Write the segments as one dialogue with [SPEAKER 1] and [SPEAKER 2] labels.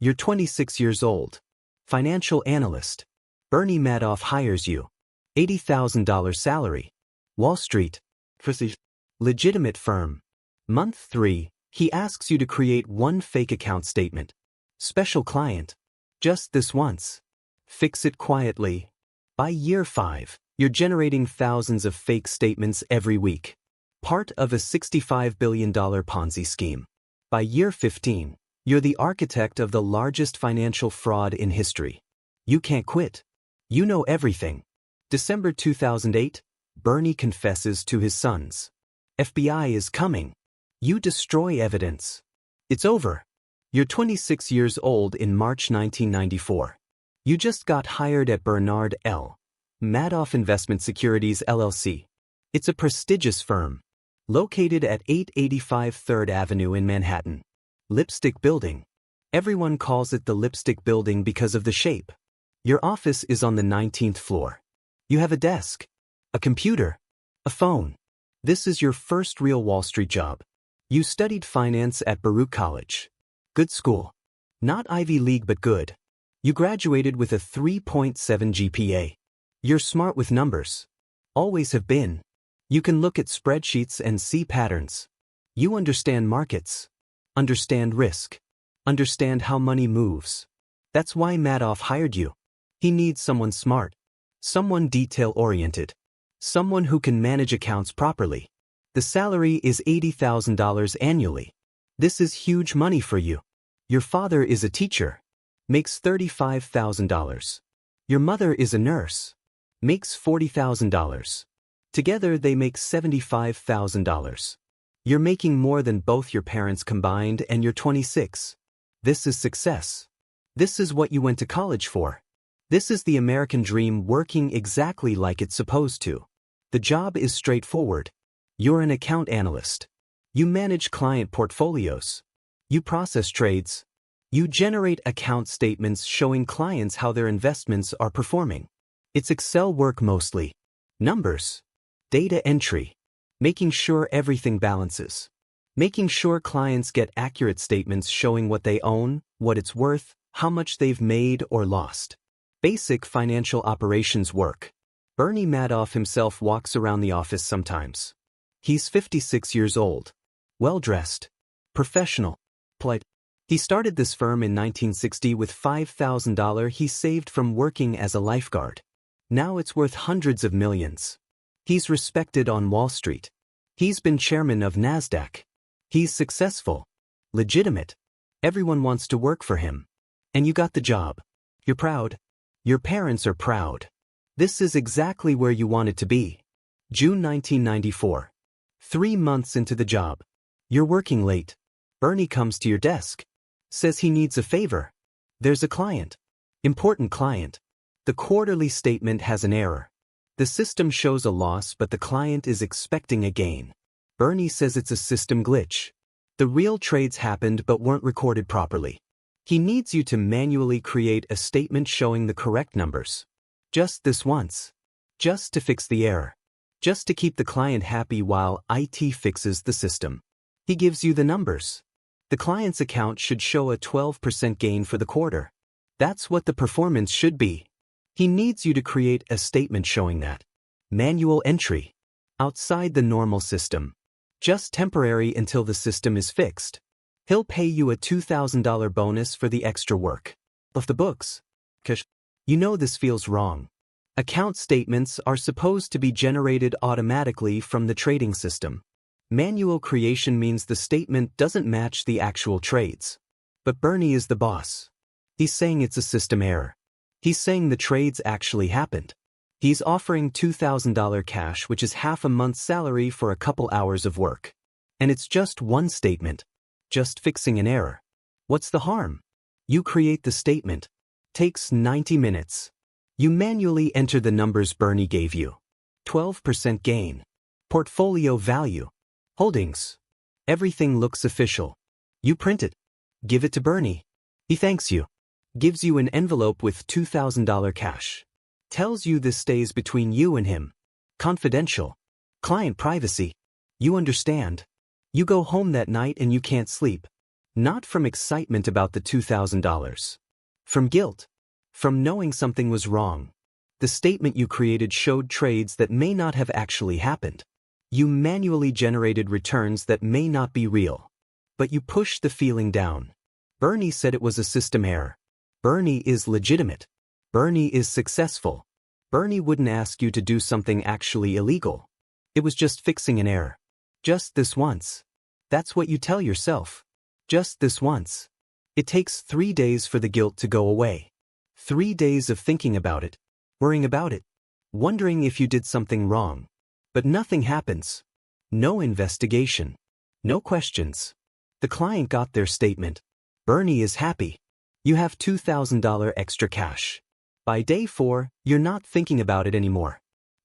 [SPEAKER 1] You're 26 years old. Financial analyst. Bernie Madoff hires you. $80,000 salary. Wall Street. Legitimate firm. Month 3, he asks you to create one fake account statement. Special client. Just this once. Fix it quietly. By year 5, you're generating thousands of fake statements every week. Part of a $65 billion Ponzi scheme. By year 15, you're the architect of the largest financial fraud in history. You can't quit. You know everything. December 2008, Bernie confesses to his sons. FBI is coming. You destroy evidence. It's over. You're 26 years old in March 1994. You just got hired at Bernard L. Madoff Investment Securities LLC. It's a prestigious firm. Located at 885 3rd Avenue in Manhattan. Lipstick Building. Everyone calls it the Lipstick Building because of the shape. Your office is on the 19th floor. You have a desk, a computer, a phone. This is your first real Wall Street job. You studied finance at Baruch College. Good school. Not Ivy League but good. You graduated with a 3.7 GPA. You're smart with numbers. Always have been. You can look at spreadsheets and see patterns. You understand markets. Understand risk. Understand how money moves. That's why Madoff hired you. He needs someone smart. Someone detail-oriented. Someone who can manage accounts properly. The salary is $80,000 annually. This is huge money for you. Your father is a teacher. Makes $35,000. Your mother is a nurse. Makes $40,000. Together they make $75,000. You're making more than both your parents combined and you're 26. This is success. This is what you went to college for. This is the American dream working exactly like it's supposed to. The job is straightforward. You're an account analyst. You manage client portfolios. You process trades. You generate account statements showing clients how their investments are performing. It's Excel work mostly. Numbers. Data entry. Making sure everything balances. Making sure clients get accurate statements showing what they own, what it's worth, how much they've made or lost. Basic financial operations work. Bernie Madoff himself walks around the office sometimes. He's 56 years old. Well-dressed. Professional. Polite. He started this firm in 1960 with $5,000 he saved from working as a lifeguard. Now it's worth hundreds of millions. He's respected on Wall Street. He's been chairman of NASDAQ. He's successful. Legitimate. Everyone wants to work for him. And you got the job. You're proud. Your parents are proud. This is exactly where you wanted to be. June 1994. 3 months into the job. You're working late. Bernie comes to your desk. Says he needs a favor. There's a client. Important client. The quarterly statement has an error. The system shows a loss but the client is expecting a gain. Bernie says it's a system glitch. The real trades happened but weren't recorded properly. He needs you to manually create a statement showing the correct numbers. Just this once. Just to fix the error. Just to keep the client happy while IT fixes the system. He gives you the numbers. The client's account should show a 12% gain for the quarter. That's what the performance should be. He needs you to create a statement showing that. Manual entry. Outside the normal system. Just temporary until the system is fixed. He'll pay you a $2,000 bonus for the extra work. Off the books. 'Cause you know this feels wrong. Account statements are supposed to be generated automatically from the trading system. Manual creation means the statement doesn't match the actual trades. But Bernie is the boss. He's saying it's a system error. He's saying the trades actually happened. He's offering $2,000 cash, which is half a month's salary for a couple hours of work. And it's just one statement. Just fixing an error. What's the harm? You create the statement. Takes 90 minutes. You manually enter the numbers Bernie gave you. 12% gain. Portfolio value. Holdings. Everything looks official. You print it. Give it to Bernie. He thanks you. Gives you an envelope with $2,000 cash. Tells you this stays between you and him. Confidential. Client privacy. You understand. You go home that night and you can't sleep. Not from excitement about the $2,000. From guilt. From knowing something was wrong. The statement you created showed trades that may not have actually happened. You manually generated returns that may not be real. But you pushed the feeling down. Bernie said it was a system error. Bernie is legitimate. Bernie is successful. Bernie wouldn't ask you to do something actually illegal. It was just fixing an error. Just this once. That's what you tell yourself. Just this once. It takes 3 days for the guilt to go away. 3 days of thinking about it, worrying about it, wondering if you did something wrong. But nothing happens. No investigation. No questions. The client got their statement. Bernie is happy. You have $2,000 extra cash. By day 4, you're not thinking about it anymore.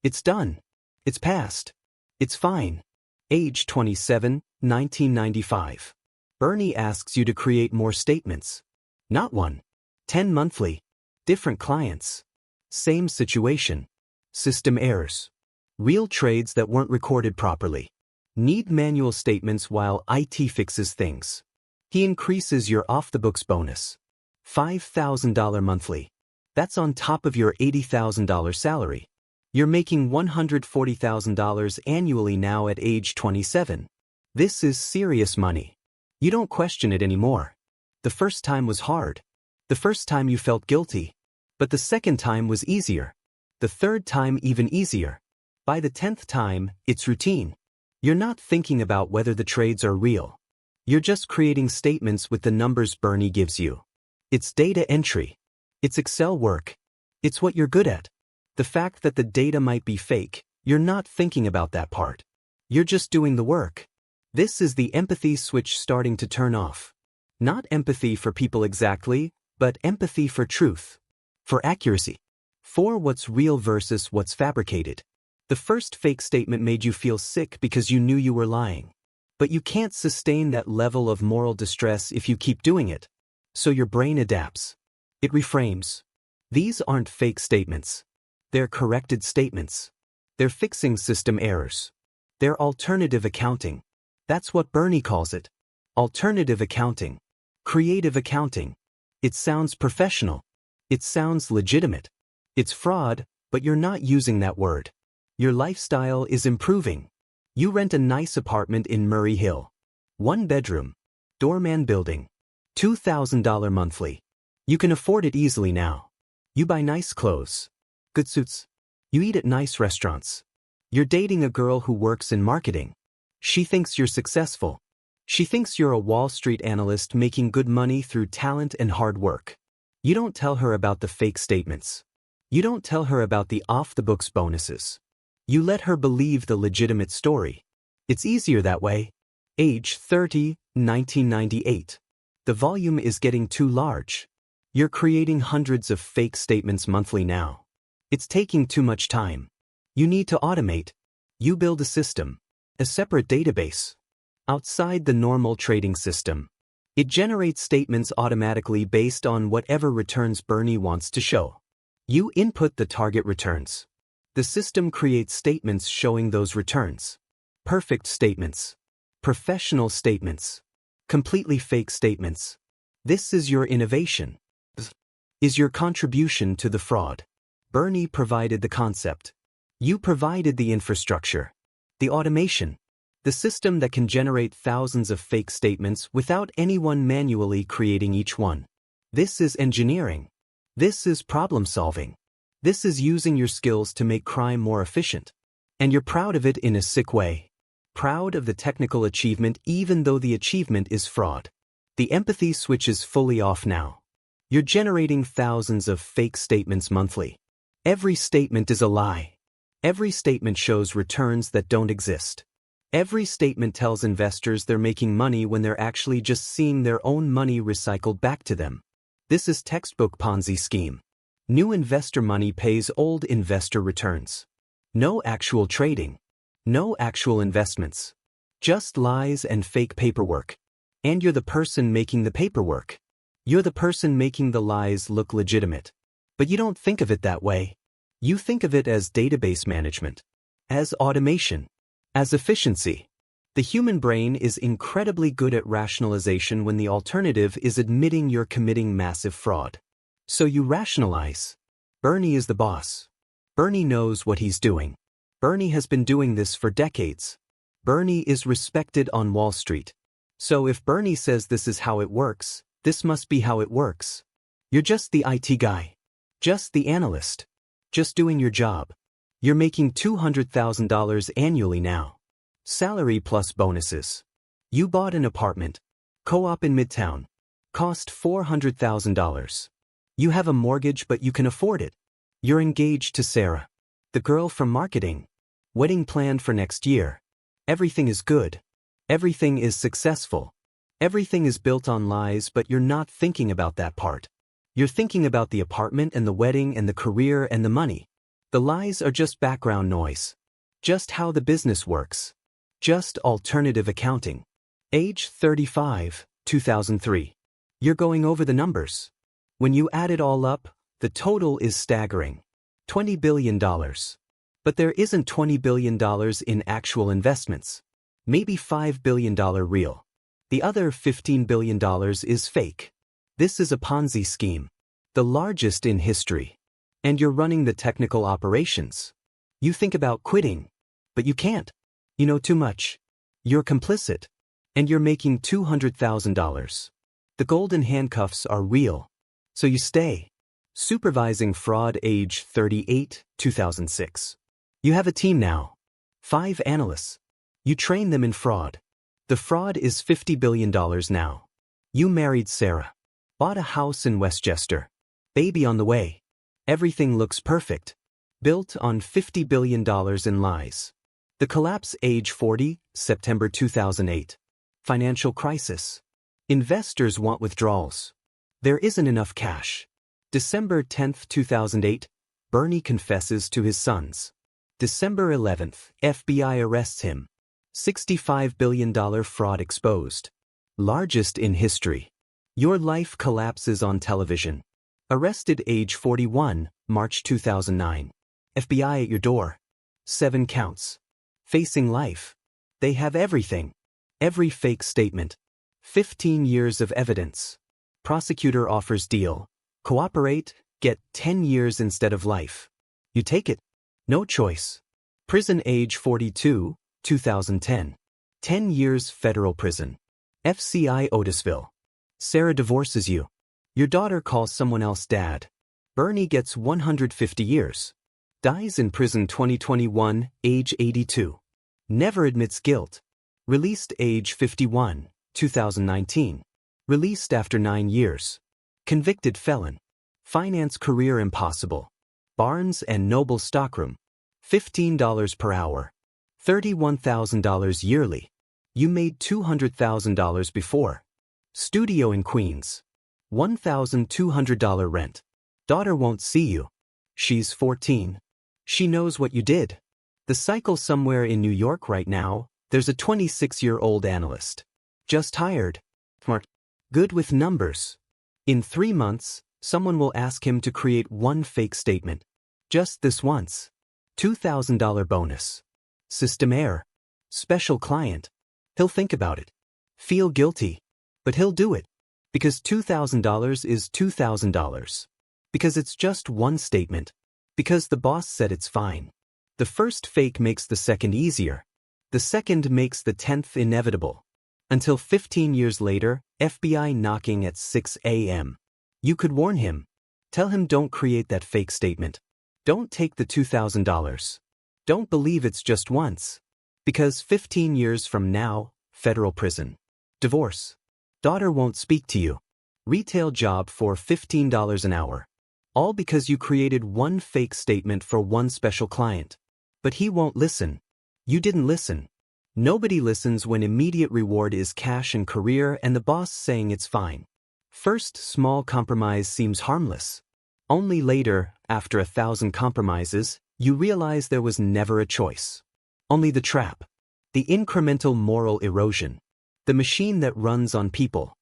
[SPEAKER 1] It's done. It's past. It's fine. Age 27, 1995. Bernie asks you to create more statements. Not one. 10 monthly. Different clients. Same situation. System errors. Real trades that weren't recorded properly. Need manual statements while IT fixes things. He increases your off-the-books bonus. $5,000 monthly. That's on top of your $80,000 salary. You're making $140,000 annually now at age 27. This is serious money. You don't question it anymore. The first time was hard. The first time you felt guilty. But the second time was easier. The third time even easier. By the 10th time, it's routine. You're not thinking about whether the trades are real. You're just creating statements with the numbers Bernie gives you. It's data entry. It's Excel work. It's what you're good at. The fact that the data might be fake, you're not thinking about that part. You're just doing the work. This is the empathy switch starting to turn off. Not empathy for people exactly, but empathy for truth. For accuracy. For what's real versus what's fabricated. The first fake statement made you feel sick because you knew you were lying. But you can't sustain that level of moral distress if you keep doing it. So your brain adapts. It reframes. These aren't fake statements. They're corrected statements. They're fixing system errors. They're alternative accounting. That's what Bernie calls it. Alternative accounting. Creative accounting. It sounds professional. It sounds legitimate. It's fraud, but you're not using that word. Your lifestyle is improving. You rent a nice apartment in Murray Hill. 1 bedroom. Doorman building. $2,000 monthly. You can afford it easily now. You buy nice clothes. Good suits. You eat at nice restaurants. You're dating a girl who works in marketing. She thinks you're successful. She thinks you're a Wall Street analyst making good money through talent and hard work. You don't tell her about the fake statements. You don't tell her about the off-the-books bonuses. You let her believe the legitimate story. It's easier that way. Age 30, 1998. The volume is getting too large. You're creating hundreds of fake statements monthly now. It's taking too much time. You need to automate. You build a system, a separate database. Outside the normal trading system. It generates statements automatically based on whatever returns Bernie wants to show. You input the target returns. The system creates statements showing those returns. Perfect statements. Professional statements. Completely fake statements. This is your innovation. Is your contribution to the fraud. Bernie provided the concept. You provided the infrastructure. The automation. The system that can generate thousands of fake statements without anyone manually creating each one. This is engineering. This is problem solving. This is using your skills to make crime more efficient. And you're proud of it in a sick way. Proud of the technical achievement even though the achievement is fraud. The empathy switch is fully off now. You're generating thousands of fake statements monthly. Every statement is a lie. Every statement shows returns that don't exist. Every statement tells investors they're making money when they're actually just seeing their own money recycled back to them. This is textbook Ponzi scheme. New investor money pays old investor returns. No actual trading. No actual investments. Just lies and fake paperwork. And you're the person making the paperwork. You're the person making the lies look legitimate. But you don't think of it that way. You think of it as database management. As automation. As efficiency. The human brain is incredibly good at rationalization when the alternative is admitting you're committing massive fraud. So you rationalize. Bernie is the boss. Bernie knows what he's doing. Bernie has been doing this for decades. Bernie is respected on Wall Street. So if Bernie says this is how it works, this must be how it works. You're just the IT guy. Just the analyst. Just doing your job. You're making $200,000 annually now. Salary plus bonuses. You bought an apartment. Co-op in Midtown. Cost $400,000. You have a mortgage but you can afford it. You're engaged to Sarah, the girl from marketing. Wedding planned for next year. Everything is good. Everything is successful. Everything is built on lies, but you're not thinking about that part. You're thinking about the apartment and the wedding and the career and the money. The lies are just background noise. Just how the business works. Just alternative accounting. Age 35, 2003. You're going over the numbers. When you add it all up, the total is staggering. $20 billion. But there isn't $20 billion in actual investments. Maybe $5 billion real. The other $15 billion is fake. This is a Ponzi scheme. The largest in history. And you're running the technical operations. You think about quitting. But you can't. You know too much. You're complicit. And you're making $200,000. The golden handcuffs are real. So you stay. Supervising fraud, age 38, 2006. You have a team now. 5 analysts. You train them in fraud. The fraud is $50 billion now. You married Sarah. Bought a house in Westchester. Baby on the way. Everything looks perfect. Built on $50 billion in lies. The collapse, age 40, September 2008. Financial crisis. Investors want withdrawals. There isn't enough cash. December 10, 2008. Bernie confesses to his sons. December 11, FBI arrests him. $65 billion fraud exposed. Largest in history. Your life collapses on television. Arrested, age 41, March 2009. FBI at your door. 7 counts. Facing life. They have everything. Every fake statement. 15 years of evidence. Prosecutor offers deal. Cooperate, get 10 years instead of life. You take it. No choice. Prison, age 42, 2010. 10 years federal prison. FCI Otisville. Sarah divorces you. Your daughter calls someone else dad. Bernie gets 150 years. Dies in prison 2021, age 82. Never admits guilt. Released, age 51, 2019. Released after 9 years. Convicted felon. Finance career impossible. Barnes & Noble stockroom. $15 per hour. $31,000 yearly. You made $200,000 before. Studio in Queens. $1,200 rent. Daughter won't see you. She's 14. She knows what you did. The cycle somewhere in New York right now, there's a 26-year-old analyst. Just hired. Smart. Good with numbers. In 3 months, someone will ask him to create one fake statement. Just this once. $2,000 bonus. System error. Special client. He'll think about it. Feel guilty. But he'll do it. Because $2,000 is $2,000. Because it's just one statement. Because the boss said it's fine. The first fake makes the second easier. The second makes the 10th inevitable. Until 15 years later, FBI knocking at 6 a.m. You could warn him. Tell him don't create that fake statement. Don't take the $2,000. Don't believe it's just once. Because 15 years from now, federal prison. Divorce. Daughter won't speak to you. Retail job for $15 an hour. All because you created one fake statement for one special client. But he won't listen. You didn't listen. Nobody listens when immediate reward is cash and career and the boss saying it's fine. First, small compromise seems harmless. Only later, after 1,000 compromises, you realize there was never a choice. Only the trap. The incremental moral erosion. The machine that runs on people.